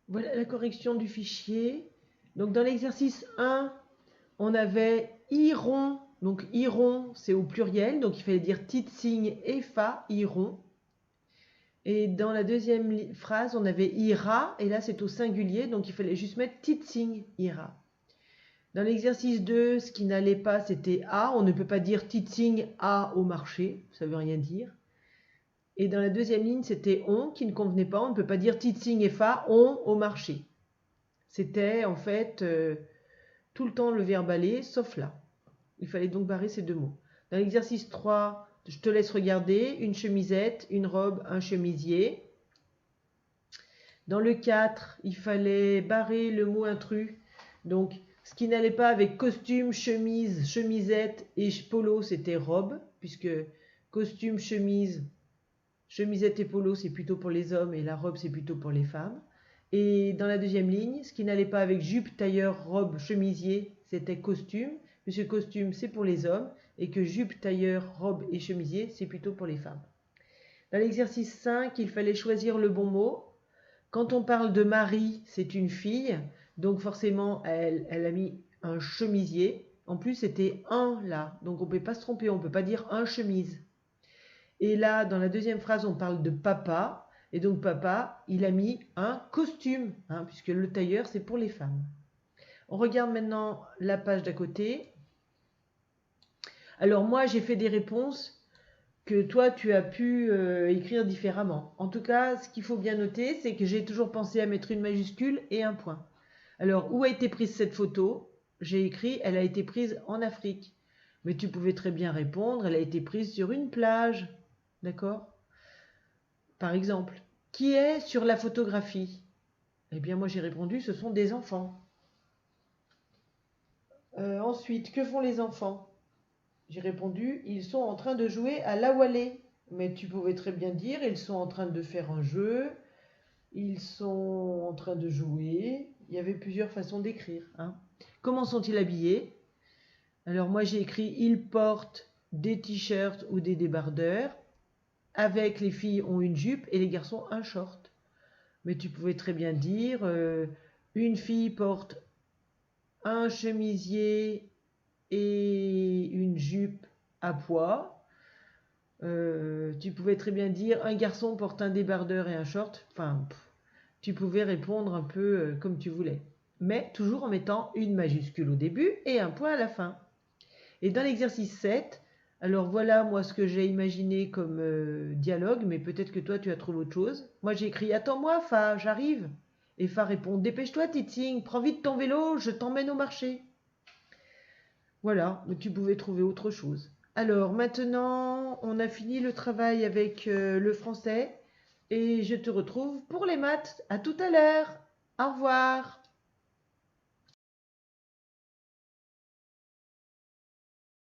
Voilà la correction du fichier. Donc dans l'exercice 1, on avait iront. Donc iront, c'est au pluriel, donc il fallait dire titsing et fa, iront. Et dans la deuxième phrase, on avait ira, et là c'est au singulier, donc il fallait juste mettre titsing, ira. Dans l'exercice 2, ce qui n'allait pas, c'était a. On ne peut pas dire titsing a au marché, ça veut rien dire. Et dans la deuxième ligne, c'était on qui ne convenait pas. On ne peut pas dire titsing et fa ont au marché. C'était en fait tout le temps le verbe aller, sauf là. Il fallait donc barrer ces deux mots. Dans l'exercice 3, je te laisse regarder, une chemisette, une robe, un chemisier. Dans le 4, il fallait barrer le mot intrus. Donc, ce qui n'allait pas avec costume, chemise, chemisette et polo, c'était robe, puisque costume, chemise, chemisette et polo, c'est plutôt pour les hommes et la robe, c'est plutôt pour les femmes. Et dans la deuxième ligne, ce qui n'allait pas avec jupe, tailleur, robe, chemisier, c'était costume, puisque costume, c'est pour les hommes, et que jupe, tailleur, robe et chemisier, c'est plutôt pour les femmes. Dans l'exercice 5, il fallait choisir le bon mot. Quand on parle de Marie, c'est une fille, donc forcément, elle a mis un chemisier. En plus, c'était un là, donc on ne peut pas se tromper, on ne peut pas dire un chemise. Et là, dans la deuxième phrase, on parle de papa, et donc papa, il a mis un costume, puisque le tailleur, c'est pour les femmes. On regarde maintenant la page d'à côté. Alors moi, j'ai fait des réponses que toi, tu as pu écrire différemment. En tout cas, ce qu'il faut bien noter, c'est que j'ai toujours pensé à mettre une majuscule et un point. Alors, où a été prise cette photo? J'ai écrit, elle a été prise en Afrique. Mais tu pouvais très bien répondre, elle a été prise sur une plage. D'accord? Par exemple, qui est sur la photographie? Eh bien, moi j'ai répondu, ce sont des enfants. Ensuite, que font les enfants? J'ai répondu, ils sont en train de jouer à la Wallet. Mais tu pouvais très bien dire, ils sont en train de faire un jeu, ils sont en train de jouer. Il y avait plusieurs façons d'écrire. Comment sont-ils habillés? Alors moi j'ai écrit, ils portent des t-shirts ou des débardeurs. Avec les filles ont une jupe et les garçons un short. Mais tu pouvais très bien dire, une fille porte un chemisier et une jupe à pois. Tu pouvais très bien dire un garçon porte un débardeur et un short. Enfin, tu pouvais répondre un peu comme tu voulais. Mais toujours en mettant une majuscule au début et un point à la fin. Et dans l'exercice 7, alors voilà moi ce que j'ai imaginé comme dialogue, mais peut-être que toi tu as trouvé autre chose. Moi j'ai écrit attends-moi Fa, j'arrive. Et Fa répond dépêche-toi Titsing, prends vite ton vélo, je t'emmène au marché. Voilà, mais tu pouvais trouver autre chose. Alors maintenant, on a fini le travail avec le français et je te retrouve pour les maths. À tout à l'heure. Au revoir.